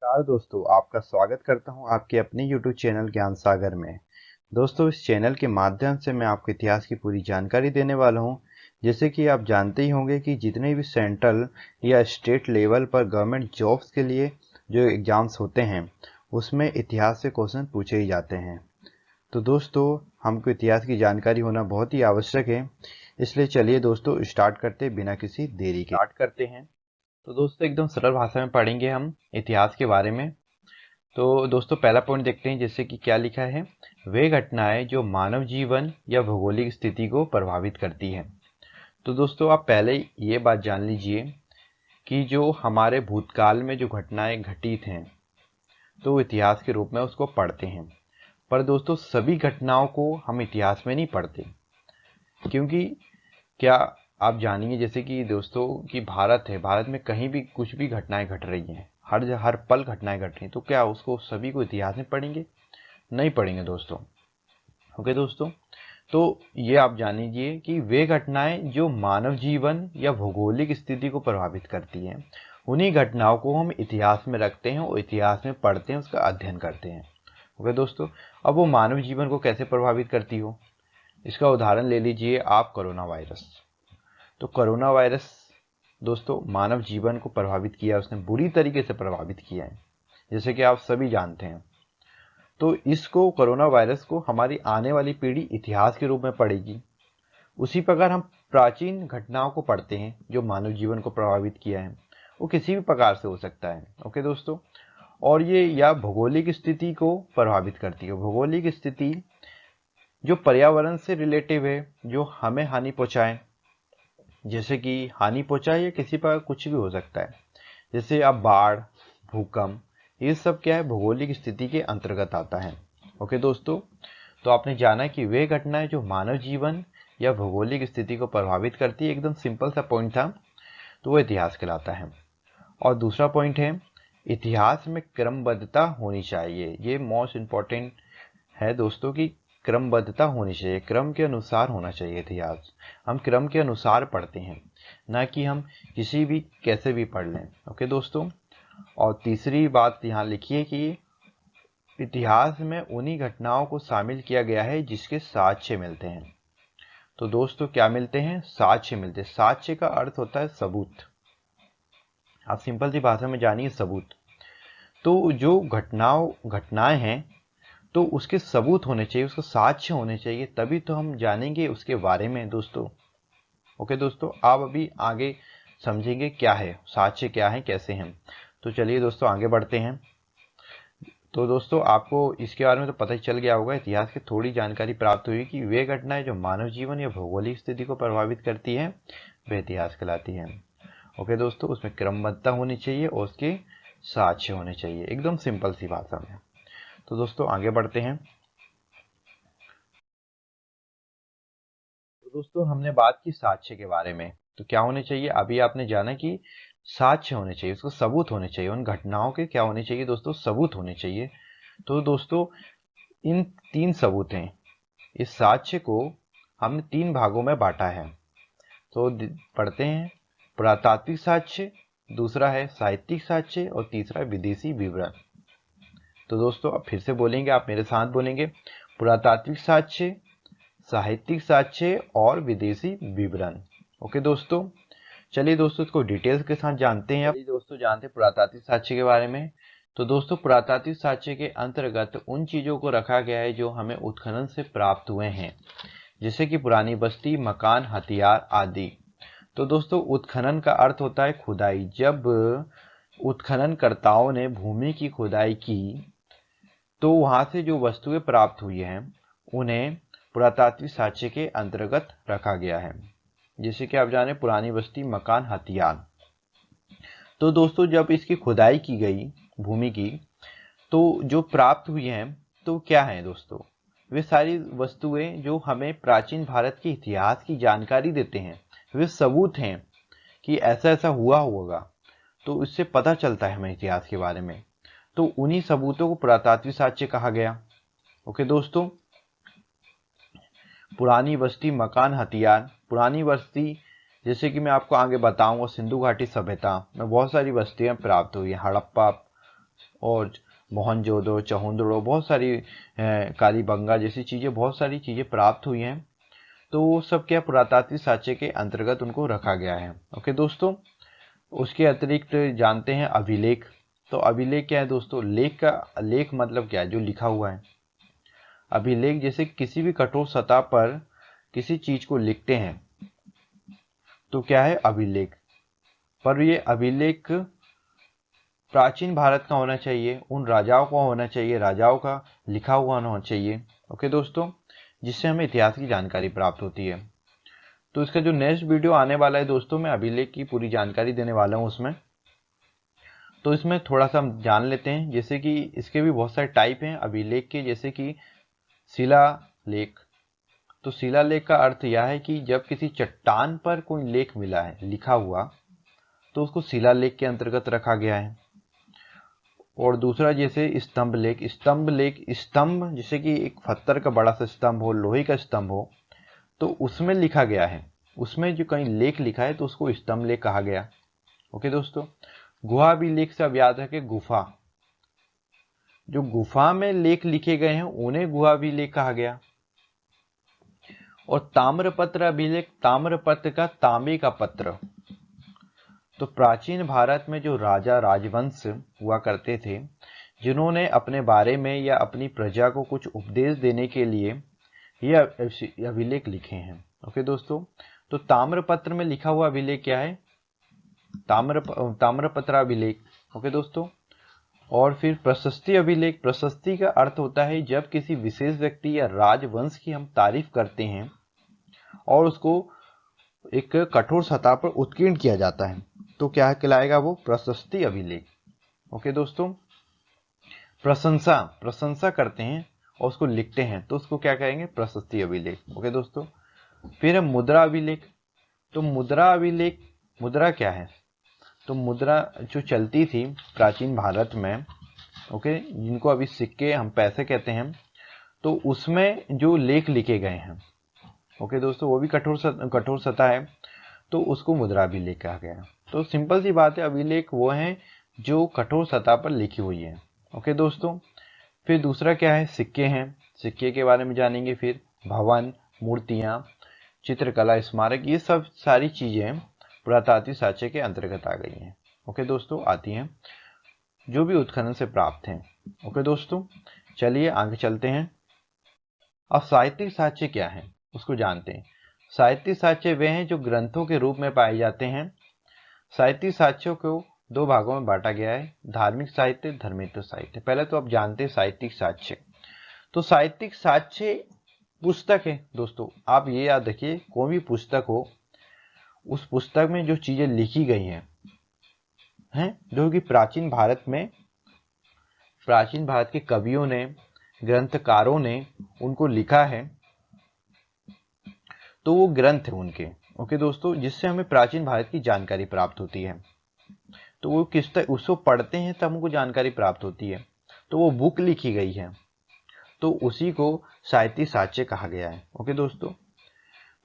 नमस्कार दोस्तों, आपका स्वागत करता हूं आपके अपने YouTube चैनल ज्ञान सागर में। दोस्तों, इस चैनल के माध्यम से मैं आपको इतिहास की पूरी जानकारी देने वाला हूं। जैसे कि आप जानते ही होंगे कि जितने भी सेंट्रल या स्टेट लेवल पर गवर्नमेंट जॉब्स के लिए जो एग्ज़ाम्स होते हैं, उसमें इतिहास से क्वेश्चन पूछे ही जाते हैं। तो दोस्तों, हमको इतिहास की जानकारी होना बहुत ही आवश्यक है। इसलिए चलिए दोस्तों, स्टार्ट करते बिना किसी देरी के स्टार्ट करते हैं। तो दोस्तों, एकदम सरल भाषा में पढ़ेंगे हम इतिहास के बारे में। तो दोस्तों, पहला पॉइंट देखते हैं। जैसे कि क्या लिखा है, वे घटनाएं जो मानव जीवन या भौगोलिक स्थिति को प्रभावित करती हैं। तो दोस्तों, आप पहले ये बात जान लीजिए कि जो हमारे भूतकाल में जो घटनाएं घटित हैं, तो इतिहास के रूप में उसको पढ़ते हैं। पर दोस्तों, सभी घटनाओं को हम इतिहास में नहीं पढ़ते, क्योंकि क्या आप जानिए, जैसे कि दोस्तों कि भारत है, भारत में कहीं भी कुछ भी घटनाएं घट रही हैं, हर पल घटनाएं घट रही हैं, तो क्या उसको सभी को इतिहास में पढ़ेंगे? नहीं पढ़ेंगे दोस्तों। ओके दोस्तों, तो ये आप जान लीजिए कि वे घटनाएं जो मानव जीवन या भौगोलिक स्थिति को प्रभावित करती हैं, उन्हीं घटनाओं को हम इतिहास में रखते हैं और इतिहास में पढ़ते हैं, उसका अध्ययन करते हैं। ओके दोस्तों, अब वो मानव जीवन को कैसे प्रभावित करती हो, इसका उदाहरण ले लीजिए आप, कोरोना वायरस। तो कोरोना वायरस दोस्तों मानव जीवन को प्रभावित किया, उसने बुरी तरीके से प्रभावित किया है, जैसे कि आप सभी जानते हैं। तो इसको, कोरोना वायरस को, हमारी आने वाली पीढ़ी इतिहास के रूप में पढ़ेगी। उसी प्रकार हम प्राचीन घटनाओं को पढ़ते हैं जो मानव जीवन को प्रभावित किया है, वो किसी भी प्रकार से हो सकता है। ओके दोस्तों, और ये या भौगोलिक स्थिति को प्रभावित करती है। भौगोलिक स्थिति जो पर्यावरण से रिलेटिव है, जो हमें हानि पहुंचाए, जैसे कि हानि पहुंचाए या किसी पर कुछ भी हो सकता है, जैसे अब बाढ़, भूकंप, ये सब क्या है, भौगोलिक स्थिति के अंतर्गत आता है। ओके दोस्तों, तो आपने जाना कि वे घटनाएं जो मानव जीवन या भौगोलिक स्थिति को प्रभावित करती है, एकदम सिंपल सा पॉइंट था, तो वो इतिहास कहलाता है। और दूसरा पॉइंट है, इतिहास में क्रमबद्धता होनी चाहिए। ये मोस्ट इंपॉर्टेंट है दोस्तों कि क्रमबद्धता होनी चाहिए, क्रम के अनुसार होना चाहिए इतिहास। हम क्रम के अनुसार पढ़ते हैं, ना कि हम किसी भी कैसे भी पढ़ लें। ओके दोस्तों, और तीसरी बात यहाँ लिखिए कि इतिहास में उन्हीं घटनाओं को शामिल किया गया है जिसके साक्ष्य मिलते हैं। तो दोस्तों, क्या मिलते हैं? साक्ष्य मिलते हैं। साक्ष्य का अर्थ होता है सबूत। आप सिंपल सी भाषा में जानिए, सबूत। तो जो घटनाएं हैं, तो उसके सबूत होने चाहिए, उसका साक्ष्य होने चाहिए, तभी तो हम जानेंगे उसके बारे में दोस्तों। ओके दोस्तों, आप अभी आगे समझेंगे क्या है साक्ष्य, क्या है, कैसे हैं। तो चलिए दोस्तों, आगे बढ़ते हैं। तो दोस्तों, आपको इसके बारे में तो पता ही चल गया होगा, इतिहास की थोड़ी जानकारी प्राप्त हुई कि वे घटनाएं जो मानव जीवन या भौगोलिक स्थिति को प्रभावित करती हैं, वे इतिहास कहलाती हैं। ओके दोस्तों, उसमें क्रमबद्धता होनी चाहिए और उसके साक्ष्य होने चाहिए, एकदम सिंपल सी भाषा में। तो दोस्तों, आगे बढ़ते हैं। तो दोस्तों, हमने बात की साक्ष्य के बारे में, तो क्या होने चाहिए? अभी आपने जाना कि साक्ष्य होने चाहिए, उसको सबूत होने चाहिए, उन घटनाओं के क्या होने चाहिए दोस्तों? सबूत होने चाहिए। तो दोस्तों, इन तीन सबूत हैं। इस साक्ष्य को हमने तीन भागों में बांटा है। तो पढ़ते हैं। पुरातात्विक साक्ष्य, दूसरा है साहित्यिक साक्ष्य, और तीसरा है विदेशी विवरण। तो दोस्तों, अब फिर से बोलेंगे, आप मेरे साथ बोलेंगे। पुरातात्विक साक्ष्य, साहित्यिक साक्ष्य और विदेशी विवरण। ओके दोस्तों, चलिए दोस्तों, इसको डिटेल्स के साथ जानते हैं। चलिए दोस्तों, जानते हैं पुरातात्विक साक्ष्य के बारे में। तो दोस्तों, पुरातात्विक साक्ष्य के अंतर्गत उन चीजों को रखा गया है जो हमें उत्खनन से प्राप्त हुए हैं, जैसे कि पुरानी बस्ती, मकान, हथियार आदि। तो दोस्तों, उत्खनन का अर्थ होता है खुदाई। जब उत्खननकर्ताओं ने भूमि की खुदाई की, तो वहां से जो वस्तुएं प्राप्त हुई हैं, उन्हें पुरातात्विक साक्ष्य के अंतर्गत रखा गया है। जैसे कि आप जाने, पुरानी बस्ती, मकान, हथियार। तो दोस्तों, जब इसकी खुदाई की गई भूमि की, तो जो प्राप्त हुई हैं, तो क्या है दोस्तों? वे सारी वस्तुएं जो हमें प्राचीन भारत के इतिहास की जानकारी देते हैं, वे सबूत हैं कि ऐसा ऐसा हुआ होगा। तो इससे पता चलता है हमें इतिहास के बारे में। तो उन्हीं सबूतों को पुरातात्विक साक्ष्य कहा गया। ओके दोस्तों, पुरानी बस्ती, मकान, हथियार। पुरानी बस्ती, जैसे कि मैं आपको आगे बताऊंगा, सिंधु घाटी सभ्यता में बहुत सारी बस्तियां प्राप्त हुई हैं। हड़प्पा और मोहनजोदड़ो, चहुंदड़ो, बहुत सारी कालीबंगा जैसी चीज़ें, बहुत सारी चीज़ें प्राप्त हुई हैं। तो वो सब क्या पुरातात्विक साक्ष्य के अंतर्गत उनको रखा गया है। ओके दोस्तों, उसके अतिरिक्त जानते हैं अभिलेख। तो अभिलेख क्या है दोस्तों? लेख मतलब क्या है? जो लिखा हुआ है। अभिलेख जैसे किसी भी कठोर सतह पर किसी चीज को लिखते हैं तो क्या है? अभिलेख। पर ये अभिलेख प्राचीन भारत का होना चाहिए, उन राजाओं का होना चाहिए, राजाओं का लिखा हुआ होना चाहिए। ओके दोस्तों, जिससे हमें इतिहास की जानकारी प्राप्त होती है। तो इसका जो नेक्स्ट वीडियो आने वाला है दोस्तों, मैं अभिलेख की पूरी जानकारी देने वाला हूँ उसमें। तो इसमें थोड़ा सा हम जान लेते हैं, जैसे कि इसके भी बहुत सारे टाइप हैं अभिलेख के, जैसे कि शिलालेख। तो शिलालेख का अर्थ यह है कि जब किसी चट्टान पर कोई लेख मिला है लिखा हुआ, तो उसको शिलालेख के अंतर्गत रखा गया है। और दूसरा जैसे स्तंभ लेख। स्तंभ जैसे कि एक पत्थर का बड़ा सा स्तंभ हो, लोहे का स्तंभ हो, तो उसमें लिखा गया है, उसमें जो कहीं लेख लिखा है तो उसको स्तंभ लेख कहा गया। ओके दोस्तों, गुहा भी लेख से अब याद रखें, गुफा। जो गुफा में लेख लिखे गए हैं उन्हें गुहा भी लेख कहा गया। और ताम्रपत्र अभिलेख, ताम्रपत्र का तांबे का पत्र। तो प्राचीन भारत में जो राजा राजवंश हुआ करते थे, जिन्होंने अपने बारे में या अपनी प्रजा को कुछ उपदेश देने के लिए ये अभिलेख लिखे हैं। ओके दोस्तों, तो ताम्रपत्र में लिखा हुआ अभिलेख क्या है? ताम्रपत्र अभिलेख। ओके दोस्तों, और फिर प्रशस्ति अभिलेख। प्रशस्ति का अर्थ होता है जब किसी विशेष व्यक्ति या राजवंश की हम तारीफ करते हैं और उसको एक कठोर सतह पर उत्कीर्ण किया जाता है, तो क्या कहलाएगा वो? प्रशस्ति अभिलेख। ओके दोस्तों, प्रशंसा करते हैं और उसको लिखते हैं तो उसको क्या कहेंगे? प्रशस्ति अभिलेख। ओके दोस्तों, फिर है मुद्रा अभिलेख। तो मुद्रा अभिलेख, मुद्रा क्या है? तो मुद्रा जो चलती थी प्राचीन भारत में, ओके, जिनको अभी सिक्के हम पैसे कहते हैं, तो उसमें जो लेख लिखे गए हैं, ओके दोस्तों, वो भी कठोर सतह है, तो उसको मुद्रा अभिलेख कहा गया। तो सिंपल सी बात है, अभिलेख वो हैं जो कठोर सतह पर लिखी हुई है। ओके दोस्तों, फिर दूसरा क्या है? सिक्के हैं। सिक्के के बारे में जानेंगे। फिर भवन, मूर्तियां, चित्रकला, स्मारक, ये सब सारी चीजें पुरातात्विक साक्ष्य के अंतर्गत आ गई हैं। ओके दोस्तों, आती हैं जो भी उत्खनन से प्राप्त हैं। ओके दोस्तों, चलिए आगे चलते हैं। अब साहित्यिक साक्ष्य क्या है उसको जानते हैं। साहित्यिक साक्ष्य वे हैं जो ग्रंथों के रूप में पाए जाते हैं। साहित्यिक साक्ष्यों को दो भागों में बांटा गया है, धार्मिक साहित्य, धर्मेतर साहित्य। पहले तो आप जानते हैं साहित्यिक साक्ष्य। तो साहित्यिक साक्ष्य पुस्तक है दोस्तों, आप ये याद रखिए, कोई भी पुस्तक हो, उस पुस्तक में जो चीजें लिखी गई हैं जो कि प्राचीन भारत के कवियों ने, ग्रंथकारों ने उनको लिखा है, तो वो ग्रंथ है उनके। ओके दोस्तों, जिससे हमें प्राचीन भारत की जानकारी प्राप्त होती है। तो वो किस तरह उसको पढ़ते हैं तब हमको जानकारी प्राप्त होती है। तो वो बुक लिखी गई है, तो उसी को साहित्यिक साक्ष्य कहा गया है। ओके दोस्तों,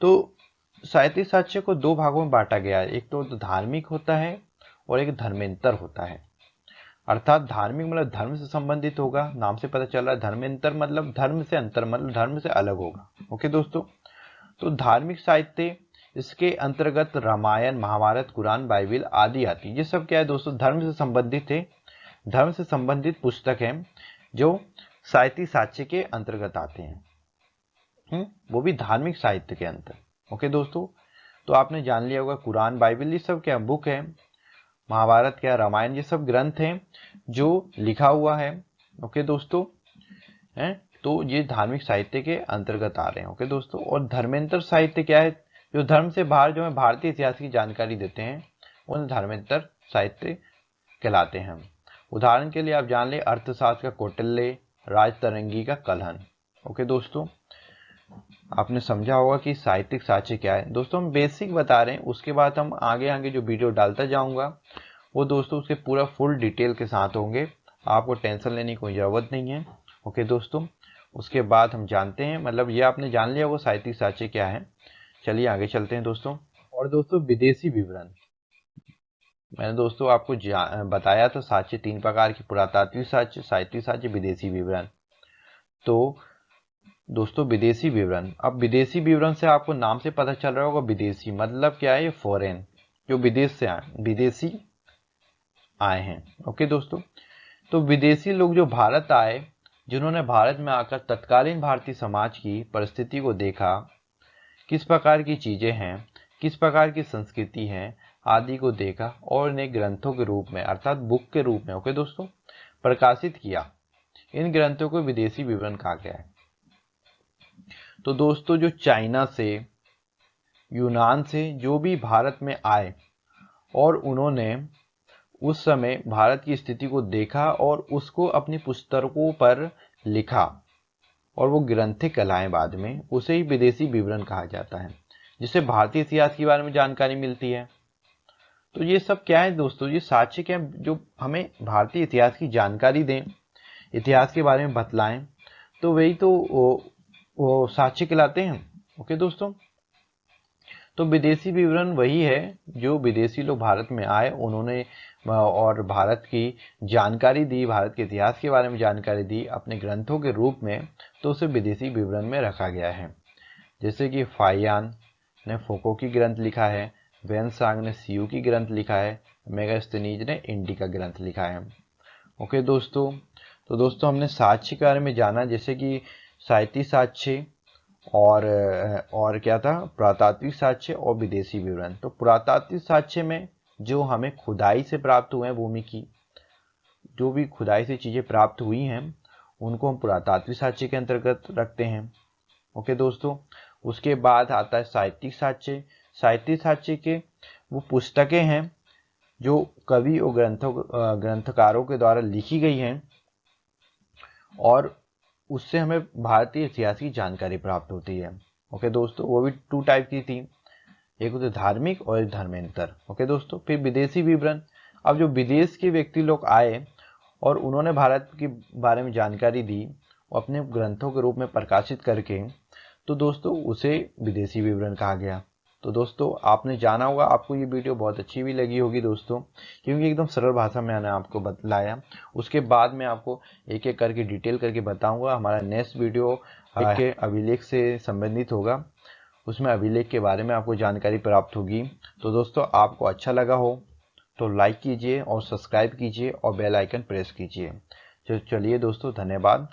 तो साहित्यिक साक्ष्य को दो भागों में बांटा गया है, एक तो धार्मिक होता है और एक धर्मेंतर होता है। अर्थात धार्मिक मतलब धर्म से संबंधित होगा, नाम से पता चल रहा है। धर्मेंतर मतलब धर्म से अंतर, मतलब धर्म से अलग होगा। ओके दोस्तों, तो धार्मिक साहित्य, इसके अंतर्गत रामायण, महाभारत, कुरान, बाइबिल आदि आती है। ये सब क्या है दोस्तों? धर्म से संबंधित है, धर्म से संबंधित पुस्तक है जो साहित्यिक साक्ष्य के अंतर्गत आते हैं, वो भी धार्मिक साहित्य के अंतर। ओके दोस्तों, तो आपने जान लिया होगा कुरान, बाइबिल, ये सब क्या बुक है। महाभारत क्या, रामायण, ये सब ग्रंथ हैं जो लिखा हुआ है। ओके दोस्तों, तो ये धार्मिक साहित्य के अंतर्गत आ रहे हैं। ओके दोस्तों, और धर्मेंतर साहित्य क्या है? जो धर्म से बाहर, जो है भारतीय इतिहास की जानकारी देते हैं, उन धर्मेंतर साहित्य कहलाते हैं। उदाहरण के लिए आप जान ले अर्थशास्त्र का कौटिल्य, राजतरंगी का कलहन। ओके दोस्तों, आपने समझा होगा कि साहित्यिक साक्ष्य क्या है। दोस्तों हम बेसिक बता रहे हैं, उसके बाद हम आगे जो वीडियो डालता जाऊंगा वो दोस्तों उसके पूरा फुल डिटेल के साथ होंगे, आपको टेंशन लेने की कोई ज़रूरत नहीं है। ओके दोस्तों, उसके बाद हम जानते हैं, मतलब ये आपने जान लिया वो साहित्यिक साक्ष्य क्या है। चलिए आगे चलते हैं दोस्तों। और दोस्तों विदेशी विवरण, मैंने दोस्तों आपको बताया था साक्ष्य 3 प्रकार की, पुरातात्विक साक्ष्य, साहित्यिक साक्ष्य, विदेशी विवरण। तो दोस्तों विदेशी विवरण, अब विदेशी विवरण से आपको नाम से पता चल रहा होगा, विदेशी मतलब क्या है, ये फॉरेन, जो विदेश से आए, विदेशी आए हैं। ओके दोस्तों, तो विदेशी लोग जो भारत आए, जिन्होंने भारत में आकर तत्कालीन भारतीय समाज की परिस्थिति को देखा, किस प्रकार की चीजें हैं, किस प्रकार की संस्कृति है आदि को देखा और इन्हें ग्रंथों के रूप में अर्थात बुक के रूप में, ओके दोस्तों, प्रकाशित किया। इन ग्रंथों को विदेशी विवरण कहा गया है। तो दोस्तों जो चाइना से, यूनान से जो भी भारत में आए और उन्होंने उस समय भारत की स्थिति को देखा और उसको अपनी पुस्तकों पर लिखा और वो ग्रंथिक कहलाएं बाद में, उसे ही विदेशी विवरण कहा जाता है, जिससे भारतीय इतिहास के बारे में जानकारी मिलती है। तो ये सब क्या है दोस्तों, ये साक्ष्य क्या है जो हमें भारतीय इतिहास की जानकारी दें, इतिहास के बारे में बतलाएं, तो वही तो वो साक्ष्य कहलाते हैं। ओके दोस्तों, तो विदेशी विवरण वही है जो विदेशी लोग भारत में आए, उन्होंने और भारत की जानकारी दी, भारत के इतिहास के बारे में जानकारी दी अपने ग्रंथों के रूप में, तो उसे विदेशी विवरण में रखा गया है। जैसे कि फाहियान ने फोको की ग्रंथ लिखा है, वेनसांग ने सीयू की ग्रंथ लिखा है, मेगास्थनीज ने इंडी का ग्रंथ लिखा है। ओके दोस्तों, तो दोस्तों हमने साक्ष्य के बारे में जाना, जैसे कि साहित्यिक साक्ष्य और क्या था, पुरातात्विक साक्ष्य और विदेशी विवरण। तो पुरातात्विक साक्ष्य में जो हमें खुदाई से प्राप्त हुए हैं, भूमि की जो भी खुदाई से चीजें प्राप्त हुई हैं, उनको हम पुरातात्विक साक्ष्य के अंतर्गत रखते हैं। ओके दोस्तों, उसके बाद आता है साहित्यिक साक्ष्य। साहित्यिक साक्ष्य के वो पुस्तकें हैं जो कवि और ग्रंथकारों के द्वारा लिखी गई हैं और उससे हमें भारतीय इतिहास की जानकारी प्राप्त होती है। ओके दोस्तों, वो भी 2 टाइप की थी, एक होते धार्मिक और एक धर्मेंतर। ओके दोस्तों, फिर विदेशी विवरण, अब जो विदेश के व्यक्ति लोग आए और उन्होंने भारत के बारे में जानकारी दी और अपने ग्रंथों के रूप में प्रकाशित करके, तो दोस्तों उसे विदेशी विवरण कहा गया। तो दोस्तों आपने जाना होगा, आपको ये वीडियो बहुत अच्छी भी लगी होगी दोस्तों, क्योंकि एकदम सरल भाषा में मैंने आपको बतलाया। उसके बाद मैं आपको एक एक करके डिटेल करके बताऊंगा। हमारा नेक्स्ट वीडियो के अभिलेख से संबंधित होगा, उसमें अभिलेख के बारे में आपको जानकारी प्राप्त होगी। तो दोस्तों आपको अच्छा लगा हो तो लाइक कीजिए और सब्सक्राइब कीजिए और बेल आइकन प्रेस कीजिए। चलिए दोस्तों, धन्यवाद।